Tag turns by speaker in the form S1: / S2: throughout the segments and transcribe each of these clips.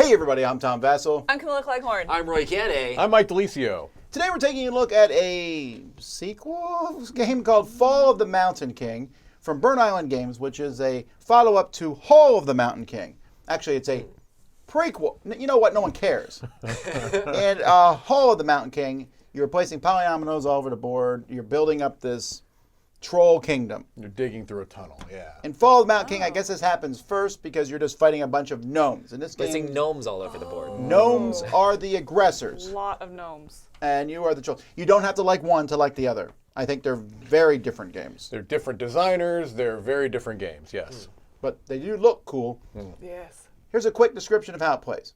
S1: Hey everybody, I'm Tom Vasel.
S2: I'm Camilla Cleghorn.
S3: I'm Roy Cannaday.
S4: I'm Mike Dilisio.
S1: Today we're taking a look at a sequel game called Fall of the Mountain King from Burnt Island Games, which is a follow-up to Hall of the Mountain King. Actually, it's a prequel. You know what? No one cares. And Hall of the Mountain King, you're placing polyominoes all over the board. You're building up this troll kingdom.
S4: You're digging through a tunnel, yeah.
S1: In Fall of the Mountain King, I guess this happens first because you're just fighting a bunch of gnomes. In this game,
S3: Placing gnomes all over the board.
S1: gnomes are the aggressors.
S2: A lot of gnomes.
S1: And you are the trolls. You don't have to like one to like the other. I think they're very different games.
S4: They're different designers. They're very different games, yes.
S1: But they do look cool.
S2: Yes.
S1: Here's a quick description of how it plays.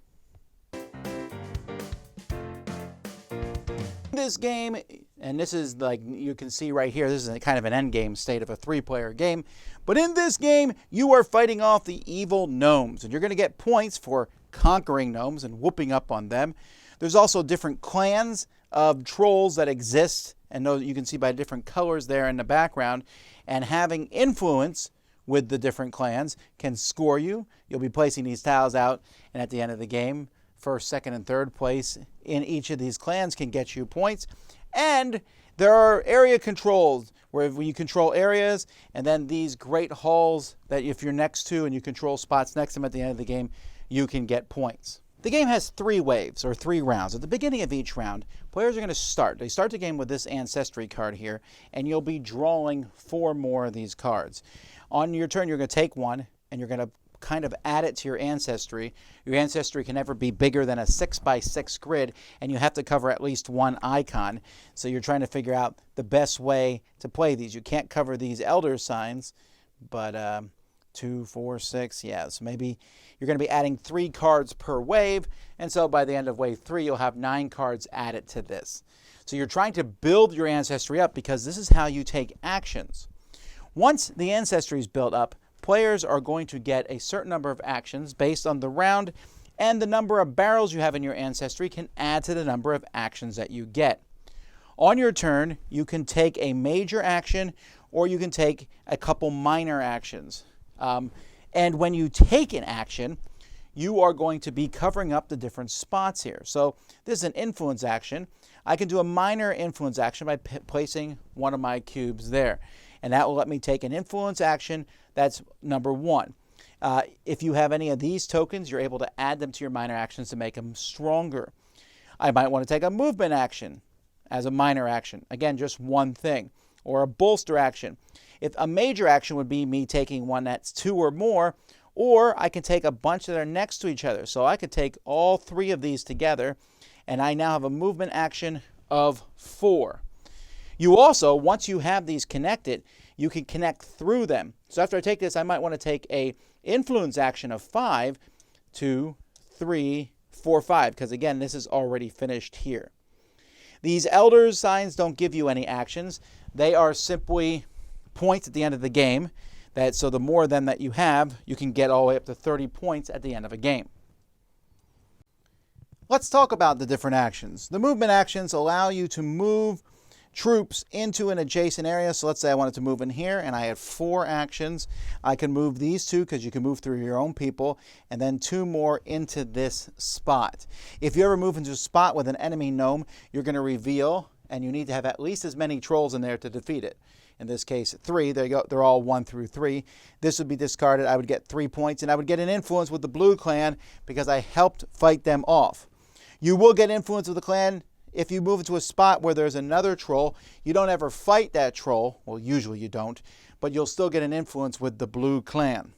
S1: This game, and this is like you can see right here, this is a kind of an end game state of a 3-player game. But in this game, you are fighting off the evil gnomes. And you're going to get points for conquering gnomes and whooping up on them. There's also different clans of trolls that exist, and those you can see by different colors there in the background. And having influence with the different clans can score you. You'll be placing these tiles out, and at the end of the game, first, second, and third place in each of these clans can get you points. And there are area controls where you control areas, and then these great halls that if you're next to and you control spots next to them at the end of the game, you can get points. The game has 3 waves, or 3 rounds. At the beginning of each round, players are going to start. They start the game with this Ancestry card here, and you'll be drawing 4 more of these cards. On your turn, you're going to take one, and you're going to kind of add it to your Ancestry. Your Ancestry can never be bigger than a 6x6 grid, and you have to cover at least 1 icon. So you're trying to figure out the best way to play these. You can't cover these Elder Signs, but 2, 4, 6, yeah. So maybe you're going to be adding 3 cards per wave, and so by the end of wave 3, you'll have 9 cards added to this. So you're trying to build your Ancestry up because this is how you take actions. Once the Ancestry is built up, players are going to get a certain number of actions based on the round, and the number of barrels you have in your Ancestry can add to the number of actions that you get. On your turn, you can take a major action, or you can take a couple minor actions. And when you take an action, you are going to be covering up the different spots here. So this is an influence action. I can do a minor influence action by placing one of my cubes there. And that will let me take an influence action. That's number 1. If you have any of these tokens, you're able to add them to your minor actions to make them stronger. I might want to take a movement action as a minor action. Again, just one thing. Or a bolster action. If a major action would be me taking one that's 2 or more, or I can take a bunch that are next to each other. So I could take all 3 of these together, and I now have a movement action of 4. You also, once you have these connected, you can connect through them. So after I take this, I might want to take a influence action of 5, 2, 3, 4, 5, because again, this is already finished here. These Elder Signs don't give you any actions. They are simply points at the end of the game. So the more of them that you have, you can get all the way up to 30 points at the end of a game. Let's talk about the different actions. The movement actions allow you to move troops into an adjacent area. So let's say I wanted to move in here and I had 4 actions. I can move these 2 because you can move through your own people, and then 2 more into this spot. If you ever move into a spot with an enemy gnome, you're going to reveal, and you need to have at least as many trolls in there to defeat it. In this case, 3. There you go. They're all 1 through 3. This would be discarded. I would get 3 points, and I would get an influence with the blue clan because I helped fight them off. You will get influence with the clan if you move into a spot where there's another troll. You don't ever fight that troll. Well, usually you don't, but you'll still get an influence with the blue clan.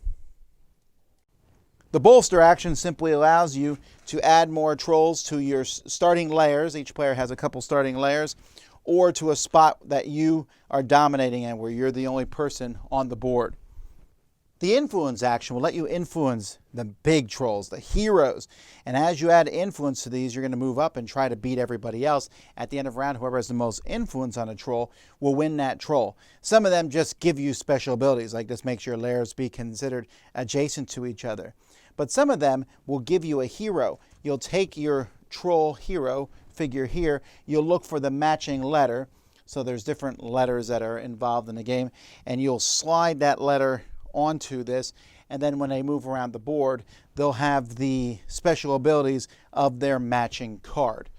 S1: The bolster action simply allows you to add more trolls to your starting layers. Each player has a couple starting layers, or to a spot that you are dominating in where you're the only person on the board. The influence action will let you influence the big trolls, the heroes. And as you add influence to these, you're going to move up and try to beat everybody else. At the end of the round, whoever has the most influence on a troll will win that troll. Some of them just give you special abilities, like this makes your layers be considered adjacent to each other. But some of them will give you a hero. You'll take your troll hero figure here, you'll look for the matching letter. So there's different letters that are involved in the game, and you'll slide that letter onto this, and then when they move around the board, they'll have the special abilities of their matching card.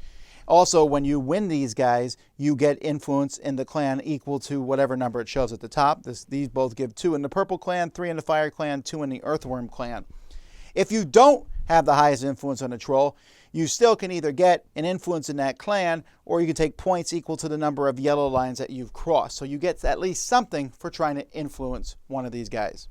S1: Also, when you win these guys, you get influence in the clan equal to whatever number it shows at the top. These both give 2 in the purple clan, 3 in the fire clan, 2 in the earthworm clan. If you don't have the highest influence on a troll, you still can either get an influence in that clan, or you can take points equal to the number of yellow lines that you've crossed. So you get at least something for trying to influence one of these guys.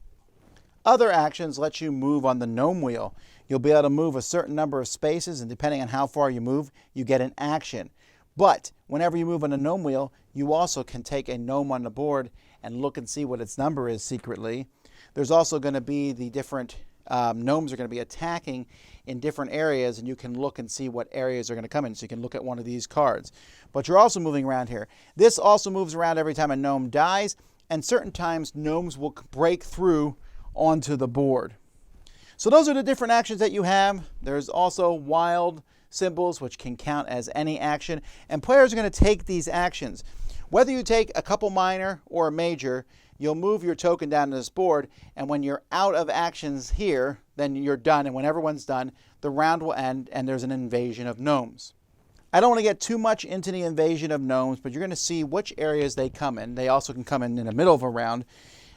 S1: Other actions let you move on the gnome wheel. You'll be able to move a certain number of spaces, and depending on how far you move, you get an action. But whenever you move on the gnome wheel, you also can take a gnome on the board and look and see what its number is secretly. There's also going to be the different gnomes are going to be attacking in different areas, and you can look and see what areas are going to come in. So you can look at one of these cards. But you're also moving around here. This also moves around every time a gnome dies, and certain times gnomes will break through onto the board. So those are the different actions that you have. There's also wild symbols, which can count as any action, and players are going to take these actions. Whether you take a couple minor or a major, you'll move your token down to this board, and when you're out of actions here, then you're done, and when everyone's done, the round will end and there's an invasion of gnomes. I don't want to get too much into the invasion of gnomes, but you're going to see which areas they come in. They also can come in the middle of a round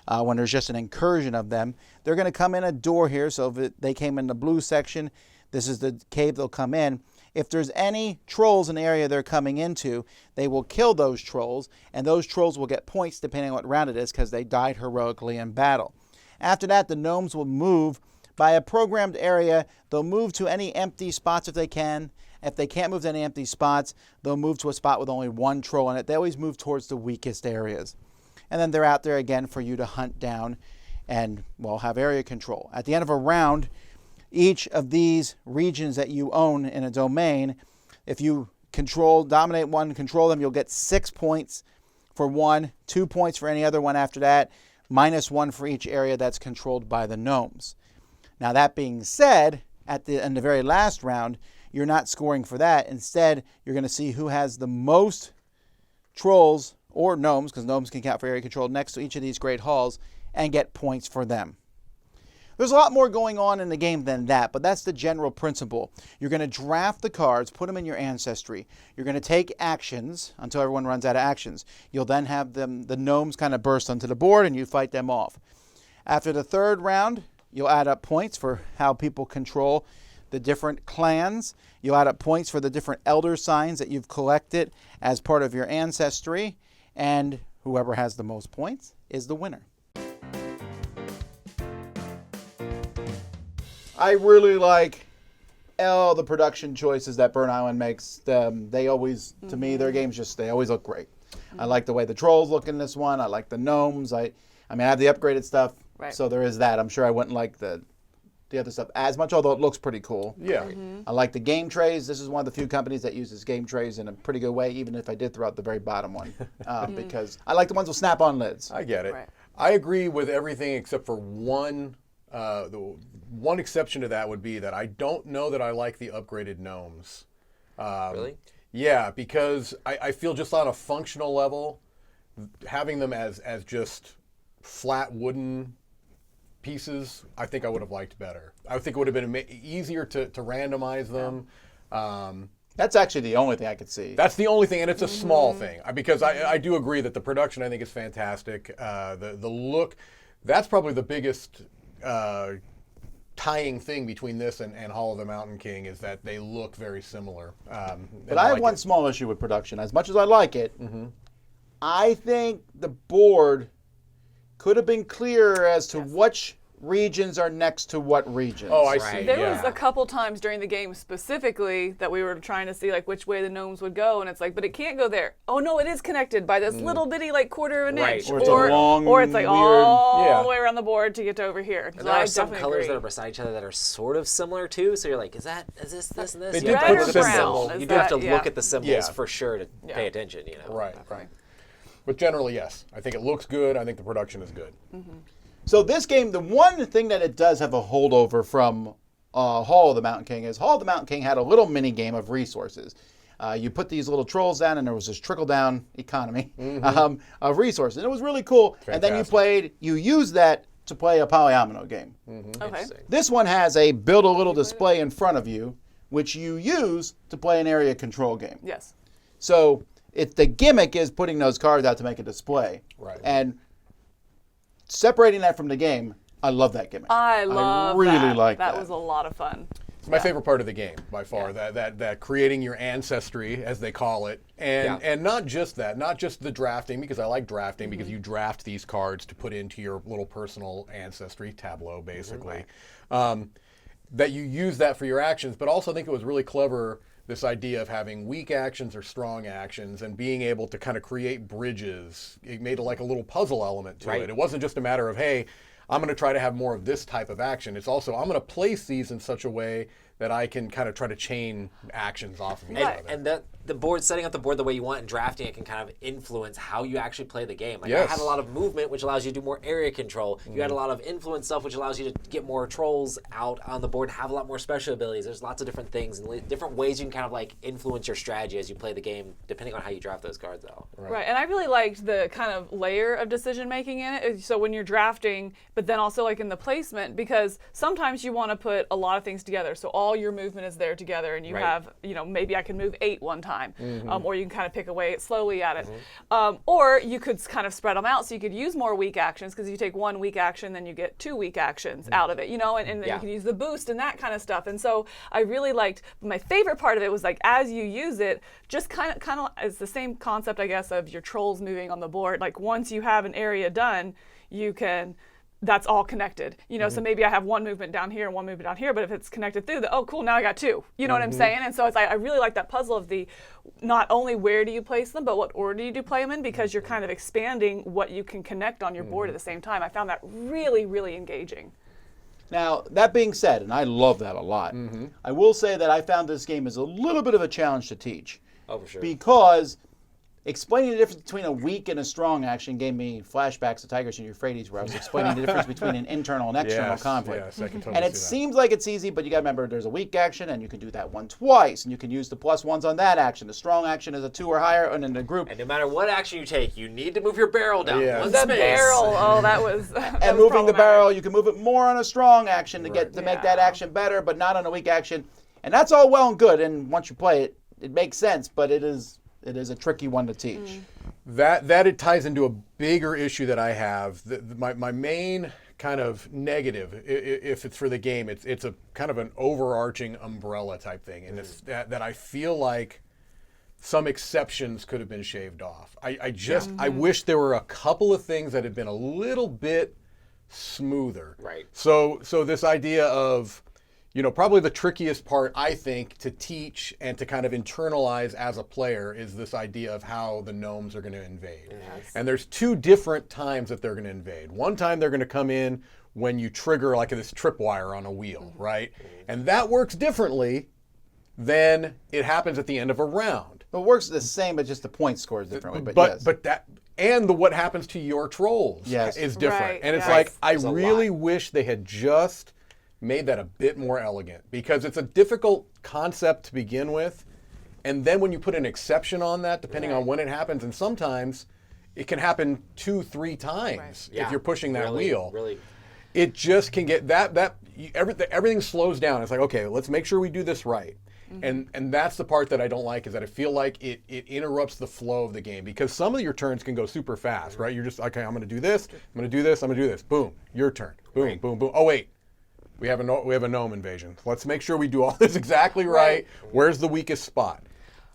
S1: when there's just an incursion of them. They're going to come in a door here, so if they came in the blue section, this is the cave they'll come in. If there's any trolls in the area they're coming into, they will kill those trolls, and those trolls will get points depending on what round it is because they died heroically in battle. After that, the gnomes will move by a programmed area. They'll move to any empty spots if they can. If they can't move to any empty spots, they'll move to a spot with only one troll in it. They always move towards the weakest areas. And then they're out there again for you to hunt down and, well, have area control. At the end of a round, each of these regions that you own in a domain, if you dominate one, control them, you'll get 6 points for one, 2 points for any other one after that, -1 for each area that's controlled by the gnomes. Now, that being said, in the very last round, you're not scoring for that. Instead, you're going to see who has the most trolls or gnomes, because gnomes can count for area control, next to each of these great halls, and get points for them. There's a lot more going on in the game than that, but that's the general principle. You're going to draft the cards, put them in your ancestry. You're going to take actions until everyone runs out of actions. You'll then have the gnomes kind of burst onto the board, and you fight them off. After the third round, you'll add up points for how people control the different clans. You'll add up points for the different elder signs that you've collected as part of your ancestry, and whoever has the most points is the winner. I really like all the production choices that Burnt Island makes. They always, to me, their games they always look great. I like the way the trolls look in this one. I like the gnomes. I have the upgraded stuff,
S2: right.
S1: So there is that. I'm sure I wouldn't like the other stuff as much, although it looks pretty cool.
S4: Yeah.
S1: I like the game trays. This is one of the few companies that uses game trays in a pretty good way, even if I did throw out the very bottom one, because I like the ones with snap-on lids.
S4: I get it.
S2: Right.
S4: I agree with everything except for one. The one exception to that would be that I don't know that I like the upgraded gnomes.
S3: Really?
S4: Yeah, because I feel just on a functional level, having them as just flat wooden pieces, I think I would have liked better. I think it would have been easier to randomize them.
S1: That's actually the only thing I could see.
S4: That's the only thing, and it's a small thing. Because I do agree that the production, I think, is fantastic. The look, that's probably the biggest tying thing between this and Hall of the Mountain King is that they look very similar.
S1: But I have one small issue with production. As much as I like it, I think the board could have been clearer as to which regions are next to what regions.
S4: Oh, I
S3: Right.
S4: see.
S2: There
S4: yeah.
S2: was a couple times during the game specifically that we were trying to see like which way the gnomes would go, and it's like, but it can't go there. Oh no, it is connected by this little bitty like quarter of an
S3: Right.
S2: inch,
S1: Or it's a long,
S2: or it's like
S1: weird-
S2: all
S4: Yeah.
S2: the way around the board to get to over here.
S3: And there are some
S2: definitely
S3: colors
S2: agree.
S3: that are beside each other that are sort of similar too. So you're like, is this, and this?
S4: They
S3: You
S4: did
S3: have to
S4: put
S3: look at the
S4: symbols.
S3: symbol.
S2: Is
S3: You do have to
S2: that-
S3: look
S2: yeah.
S3: at the symbols
S4: Yeah.
S3: for sure to
S2: Yeah.
S3: pay attention.
S4: Right.
S2: Definitely.
S4: But generally, yes. I think it looks good. I think the production is good.
S1: So this game, the one thing that it does have a holdover from Hall of the Mountain King is Hall of the Mountain King had a little mini game of resources. You put these little trolls down, and there was this trickle-down economy of resources. And it was really cool. And then
S4: Fantastic.
S1: you used that to play a polyomino game.
S2: Okay.
S1: This one has a build a little display in front of you, which you use to play an area control game.
S2: Yes.
S1: So the gimmick is putting those cards out to make a display.
S4: Right.
S1: And separating that from the game, I love that gimmick.
S2: I love
S1: really
S2: that.
S1: like that.
S2: That was a lot of fun.
S4: It's my favorite part of the game by far. That creating your ancestry, as they call it, and not just that, not just the drafting, because I like drafting because you draft these cards to put into your little personal ancestry tableau, basically. That you use that for your actions, but also I think it was really clever, this idea of having weak actions or strong actions and being able to kind of create bridges. It made it like a little puzzle element to it. It wasn't just a matter of, hey, I'm going to try to have more of this type of action. It's also, I'm going to place these in such a way that I can kind of try to chain actions off of each other.
S3: And the board, setting up the board the way you want and drafting it can kind of influence how you actually play the game. Like I had a lot of movement, which allows you to do more area control. You had a lot of influence stuff, which allows you to get more trolls out on the board, have a lot more special abilities. There's lots of different things and different ways you can kind of like influence your strategy as you play the game, depending on how you draft those cards out.
S2: Right, and I really liked the kind of layer of decision making in it. So when you're drafting, but then also like in the placement, because sometimes you want to put a lot of things together. So all your movement is there together, and you have, maybe I can move 8 one time, or you can kind of pick away slowly at it, or you could kind of spread them out so you could use more weak actions, because you take 1 weak action, then you get 2 weak actions out of it, and then you can use the boost and that kind of stuff. And so I really liked. My favorite part of it was like as you use it, just kind of it's the same concept, I guess, of your trolls moving on the board. Like once you have an area done, you can. That's all connected, so maybe I have 1 movement down here and 1 movement down here, but if it's connected through, oh cool, now I got 2, you know what I'm saying? And so it's like, I really like that puzzle of the, not only where do you place them, but what order do you play them in, because you're kind of expanding what you can connect on your board at the same time. I found that really, really engaging.
S1: Now, that being said, and I love that a lot, I will say that I found this game is a little bit of a challenge to teach.
S3: Oh, for sure.
S1: Because explaining the difference between a weak and a strong action gave me flashbacks to Tigers and Euphrates, where I was explaining the difference between an internal and external conflict.
S4: Yes, I can totally
S1: and it
S4: see that.
S1: seems like it's easy, but you got to remember there's a weak action, and you can do that one twice, and you can use the +1s on that action. The strong action is a 2 or higher, and in the group.
S3: And no matter what action you take, you need to move your barrel down one
S2: The
S3: space.
S2: barrel, that was
S1: And moving the barrel, you can move it more on a strong action to get to make that
S2: Yeah.
S1: action better, but not on a weak action. And that's all well and good, and once you play it, it makes sense, but it is a tricky one to teach.
S4: That it ties into a bigger issue that I have. My main kind of negative, if it's for the game, it's a kind of an overarching umbrella type thing, and it's that I feel like some exceptions could have been shaved off. I wish there were a couple of things that had been a little bit smoother.
S3: Right.
S4: So this idea of, probably the trickiest part, I think, to teach and to kind of internalize as a player is this idea of how the gnomes are going to invade.
S2: Yes.
S4: And there's 2 different times that they're going to invade. One time they're going to come in when you trigger like this tripwire on a wheel, right? And that works differently than it happens at the end of a round.
S1: It works the same, but just the point scores differently. But yes.
S4: And what happens to your trolls is different.
S2: Right,
S4: And it's
S2: yeah.
S4: like, I
S3: There's a
S4: really
S3: lot.
S4: wish they had just made that a bit more elegant, because it's a difficult concept to begin with, and then when you put an exception on that, depending on when it happens, and sometimes it can happen 2-3 times if you're pushing that wheel.
S3: Really.
S4: It just can get everything slows down. It's like, okay, let's make sure we do this right. And that's the part that I don't like, is that I feel like it interrupts the flow of the game, because some of your turns can go super fast, right? You're just, okay, I'm going to do this, I'm going to do this, I'm going to do this. Boom, your turn. Boom, boom, boom. Oh wait, we have a gnome invasion. Let's make sure we do all this exactly right. Where's the weakest spot?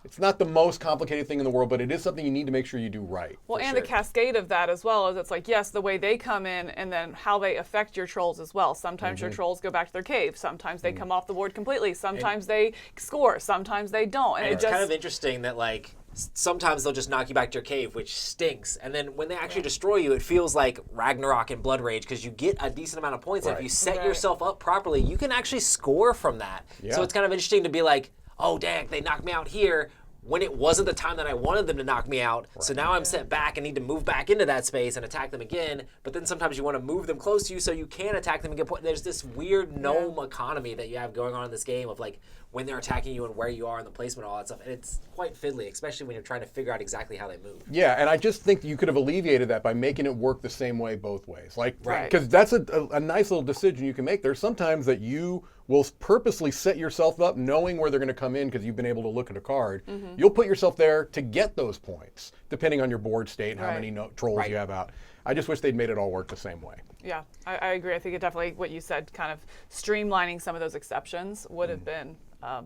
S4: It's not the most complicated thing in the world, but it is something you need to make sure you do right.
S2: Well, and the cascade of that as well is, it's like, yes, the way they come in and then how they affect your trolls as well. Sometimes your trolls go back to their cave. Sometimes they come off the board completely. Sometimes they score. Sometimes they don't. And
S3: it's kind of interesting that, like, sometimes they'll just knock you back to your cave, which stinks. And then when they actually destroy you, it feels like Ragnarok and Blood Rage, because you get a decent amount of points. And if you set yourself up properly, you can actually score from that. So it's kind of interesting to be like, oh, dang, they knocked me out here. when it wasn't the time that I wanted them to knock me out. Right. So now I'm sent back and need to move back into that space and attack them again. But then sometimes you want to move them close to you so you can attack them and get point. There's this weird gnome economy that you have going on in this game of like when they're attacking you and where you are in the placement and all that stuff. And it's quite fiddly, especially when you're trying to figure out exactly how they move.
S4: Yeah, and I just think you could have alleviated that by making it work the same way both ways. Like, because that's a nice little decision you can make. There's sometimes that you will purposely set yourself up knowing where they're going to come in because you've been able to look at a card. You'll put yourself there to get those points, depending on your board state and how many trolls you have out. I just wish they'd made it all work the same way.
S2: Yeah, I agree. I think it definitely, what you said, kind of streamlining some of those exceptions would have been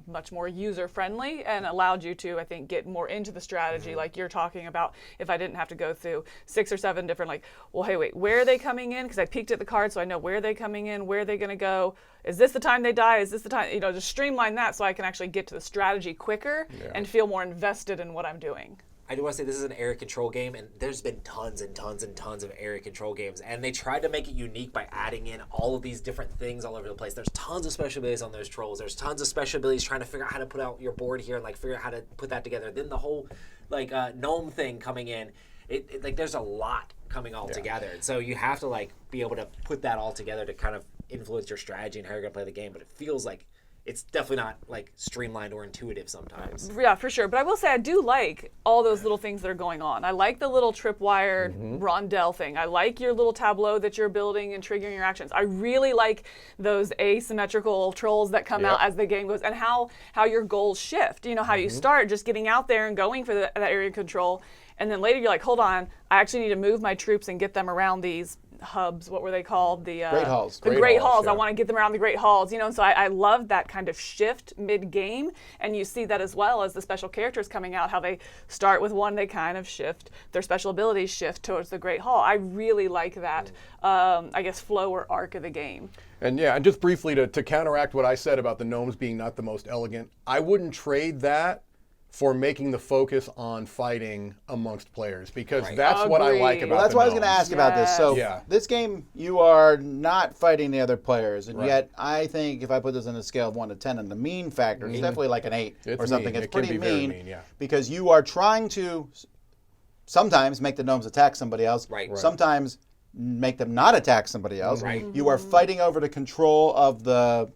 S2: much more user-friendly and allowed you to, I think, get more into the strategy like you're talking about. If I didn't have to go through 6 or 7 different, like, well, hey, wait, where are they coming in? Because I peeked at the card, so I know where they're coming in, where are they going to go? Is this the time they die? Is this the time? You know, just streamline that so I can actually get to the strategy quicker and feel more invested in what I'm doing.
S3: I do want to say this is an area control game, and there's been tons and tons and tons of area control games, and they tried to make it unique by adding in all of these different things all over the place. There's tons of special abilities on those trolls. There's tons of special abilities trying to figure out how to put out your board here and like figure out how to put that together. Then the whole like gnome thing coming in, it like there's a lot coming all together, and so you have to like be able to put that all together to kind of influence your strategy and how you're going to play the game. But it feels like it's definitely not like streamlined or intuitive sometimes.
S2: Yeah, for sure. But I will say I do like all those little things that are going on. I like the little tripwire rondelle thing. I like your little tableau that you're building and triggering your actions. I really like those asymmetrical trolls that come out as the game goes, and how your goals shift. You know, how you start just getting out there and going for that area control, and then later you're like, hold on, I actually need to move my troops and get them around these hubs. What were they called? The
S1: Great Halls.
S2: The Great Halls. I want to get them around the Great Halls. You know, and so I love that kind of shift mid-game, and you see that as well as the special characters coming out, how they start with one, they kind of shift, their special abilities shift towards the Great Hall. I really like that, I guess, flow or arc of the game.
S4: And yeah, and just briefly to counteract what I said about the gnomes being not the most elegant, I wouldn't trade that for making the focus on fighting amongst players, because that's what I like about
S1: that's
S4: the
S1: why I was going to ask about this. So this game, you are not fighting the other players, and yet I think if I put this on a scale of 1 to 10, and the mean factor, it's definitely like an 8 or something.
S4: Mean.
S1: It's pretty
S4: mean,
S1: because you are trying to sometimes make the gnomes attack somebody else, sometimes make them not attack somebody else. You are fighting over the control of the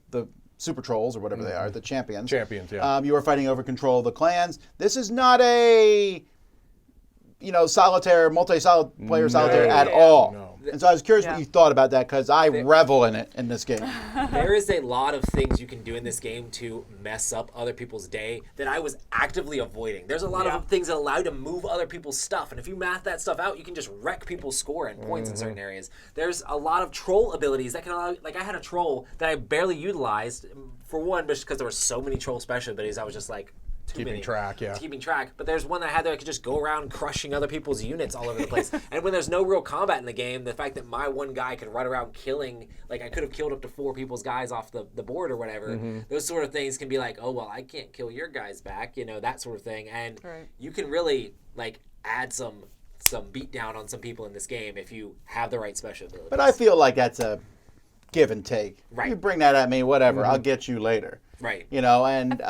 S1: super trolls or whatever they are, the champions. You are fighting over control of the clans. This is not a solitaire, multi-player solitaire at all. No. And so I was curious what you thought about that, because I revel in it in this game.
S3: There is a lot of things you can do in this game to mess up other people's day that I was actively avoiding. There's a lot of things that allow you to move other people's stuff, and if you math that stuff out, you can just wreck people's score and points in certain areas. There's a lot of troll abilities that can allow, like I had a troll that I barely utilized, for one, just because there were so many troll special abilities, I was just like, keeping track. But there's one that I had that I could just go around crushing other people's units all over the place. And when there's no real combat in the game, the fact that my one guy could run around killing, like I could have killed up to 4 people's guys off the board or whatever, those sort of things can be like, oh, well, I can't kill your guys back, that sort of thing. And you can really like add some beat down on some people in this game if you have the right special abilities.
S1: But I feel like that's a give and take. You bring that at me, whatever, I'll get you later. And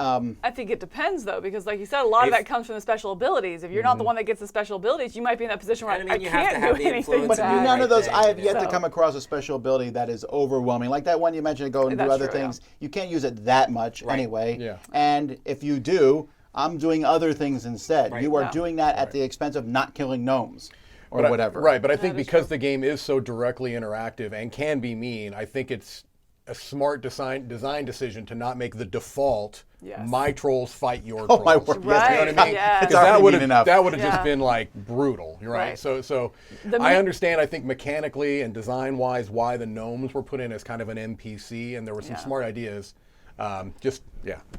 S2: I think it depends, though, because like you said, a lot of that comes from the special abilities. If you're not the one that gets the special abilities, you might be in that position where I can't do anything.
S1: But none of those, I have yet to come across a special ability that is overwhelming. Like that one you mentioned, go and do other things. You can't use it that much anyway. And if you do, I'm doing other things instead. You are doing that at the expense of not killing gnomes. Or whatever.
S4: But I think because the game is so directly interactive and can be mean, I think it's a smart design decision to not make the default my trolls fight your trolls.
S1: My word.
S4: You know what I mean?
S1: Yes.
S4: That would have just been like brutal, right? So I understand, I think mechanically and design-wise why the gnomes were put in as kind of an NPC, and there were some smart ideas. Yeah,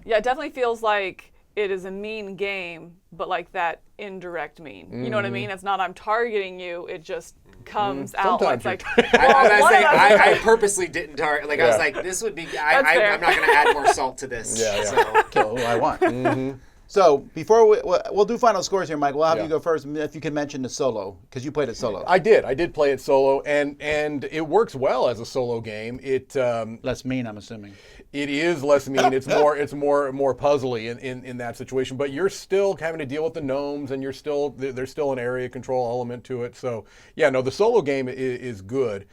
S2: it definitely feels like it is a mean game, but like that indirect mean. You know what I mean? It's not I'm targeting you, it just comes out. It's like,
S3: I purposely didn't target. Like I was like, this would be. I'm not going to add more salt to this.
S1: Kill who I want. So before we'll do final scores here, Mike. We'll have
S4: Yeah.
S1: you go first. If you can mention the solo, because you played it solo.
S4: I did play it solo, and it works well as a solo game. It
S1: Less mean, I'm assuming.
S4: It is less mean. It's more puzzly in that situation. But you're still having to deal with the gnomes, and there's still an area control element to it. So yeah, no, the solo game is good.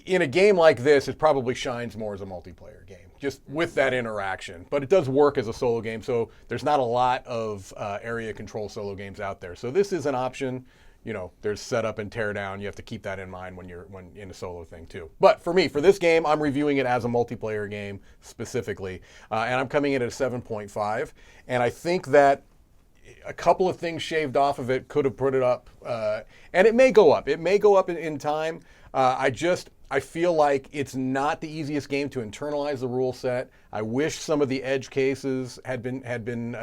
S4: In a game like this, it probably shines more as a multiplayer game, just with that interaction. But it does work as a solo game. So there's not a lot of area control solo games out there. So this is an option. You know, there's setup and tear down. You have to keep that in mind when in a solo thing too. But for me, for this game, I'm reviewing it as a multiplayer game specifically, and I'm coming in at a 7.5. And I think that a couple of things shaved off of it could have put it up, and it may go up. It may go up in time. I feel like it's not the easiest game to internalize the rule set. I wish some of the edge cases had been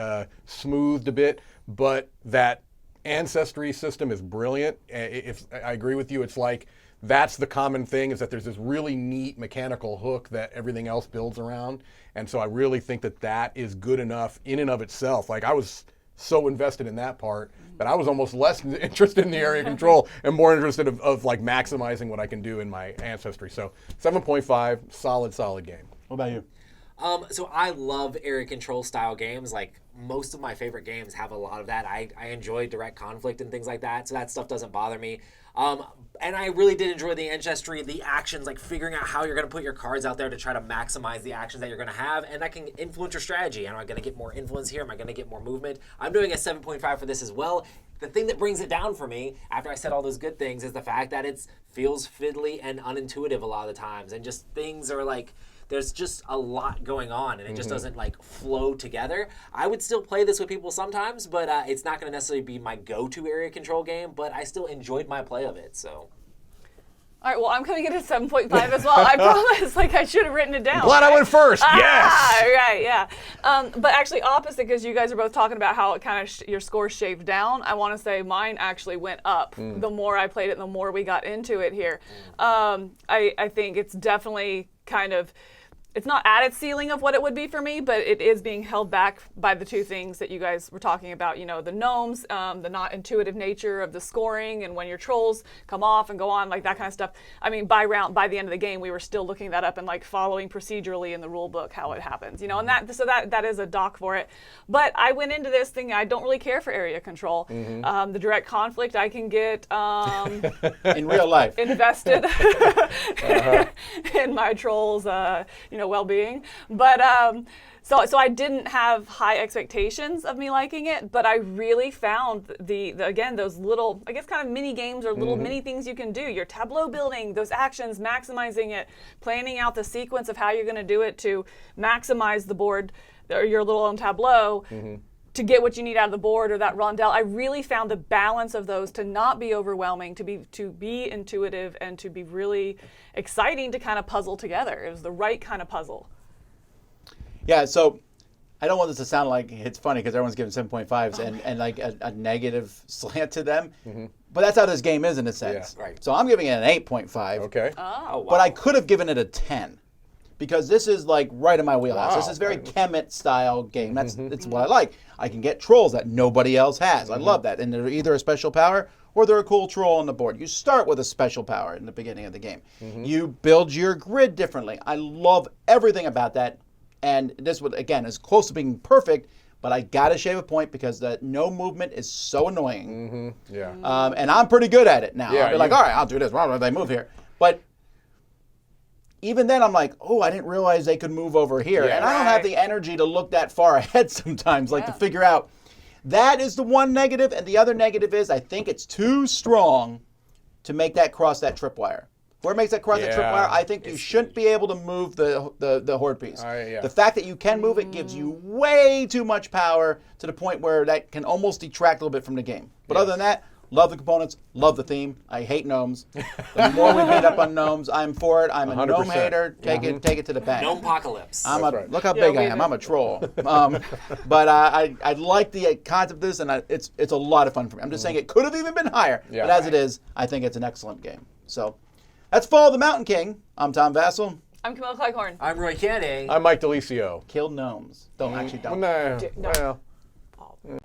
S4: smoothed a bit, but that ancestry system is brilliant. If I agree with you, it's like that's the common thing, is that there's this really neat mechanical hook that everything else builds around. And so I really think that is good enough in and of itself. Like, I was so invested in that part that I was almost less interested in the area control and more interested of like maximizing what I can do in my ancestry. So 7.5, solid game.
S1: What about you?
S3: So I love area control style games. Like, most of my favorite games have a lot of that. I enjoy direct conflict and things like that, so that stuff doesn't bother me. And I really did enjoy the ancestry, the actions, like figuring out how you're going to put your cards out there to try to maximize the actions that you're going to have, and that can influence your strategy. Am I going to get more influence here? Am I going to get more movement? I'm doing a 7.5 for this as well. The thing that brings it down for me, after I said all those good things, is the fact that it feels fiddly and unintuitive a lot of the times, and just things are like, there's just a lot going on, and it just doesn't like flow together. I would still play this with people sometimes, but it's not going to necessarily be my go-to area control game, but I still enjoyed my play of it, so.
S2: All right, well, I'm coming in at 7.5 as well. I promise, like, I should have written it down.
S4: Glad I went first. Yes.
S2: Right, yeah. But actually opposite, because you guys are both talking about how it kind of your score shaved down. I want to say mine actually went up. The more I played it, the more we got into it here. I think it's definitely kind of, it's not at its ceiling of what it would be for me, but it is being held back by the two things that you guys were talking about. You know, the gnomes, the not intuitive nature of the scoring, and when your trolls come off and go on, like that kind of stuff. I mean, by the end of the game, we were still looking that up and like following procedurally in the rule book how it happens. You know, and that is a doc for it. But I went into this thing, I don't really care for area control. The direct conflict, I can get
S1: In real life.
S2: invested in my trolls, well-being. But so I didn't have high expectations of me liking it, but I really found again, those little, I guess, kind of mini games or little mini things you can do. Your tableau building, those actions, maximizing it, planning out the sequence of how you're going to do it to maximize the board or your little own tableau. To get what you need out of the board or that rondelle. I really found the balance of those to not be overwhelming, to be intuitive, and to be really exciting to kind of puzzle together. It was the right kind of puzzle.
S1: Yeah, so I don't want this to sound like it's funny because everyone's giving 7.5s and like a negative slant to them. But that's how this game is in a sense.
S3: Yeah, right.
S1: So I'm giving it an 8.5.
S4: Okay.
S3: Oh, wow.
S1: But I could have given it a 10. Because this is like right in my wheelhouse.
S4: Wow.
S1: This is very Kemet style game. That's what I like. I can get trolls that nobody else has. I love that. And they're either a special power or they're a cool troll on the board. You start with a special power in the beginning of the game. You build your grid differently. I love everything about that. And this one, again, is close to being perfect, but I gotta shave a point because that no movement is so annoying.
S4: Yeah.
S1: And I'm pretty good at it now.
S4: Yeah,
S1: I'll be like, all right, I'll do this. Why don't they move here? But even then, I'm like, oh, I didn't realize they could move over here.
S4: Yeah.
S1: And I don't have the energy to look that far ahead sometimes, like to figure out. That is the one negative. And the other negative is I think it's too strong to make that cross that tripwire. Where it makes that cross that tripwire, I think you shouldn't be able to move the horde piece. The fact that you can move it gives you way too much power to the point where that can almost detract a little bit from the game. But other than that, love the components, love the theme. I hate gnomes. The more we beat up on gnomes, I'm for it. I'm a
S4: 100%.
S1: gnome hater. Take it to the bank.
S3: Gnome-pocalypse.
S1: Look how big I am. I'm a troll. But I like the concept of this, and it's a lot of fun for me. I'm just saying it could have even been higher. But as it is, I think it's an excellent game. So that's Fall of the Mountain King. I'm Tom Vasel.
S2: I'm Camilla Cleghorn.
S3: I'm Roy Cannaday.
S4: I'm Mike Dilisio.
S1: Kill gnomes. Don't actually don't.
S4: No.
S2: No.
S4: Well.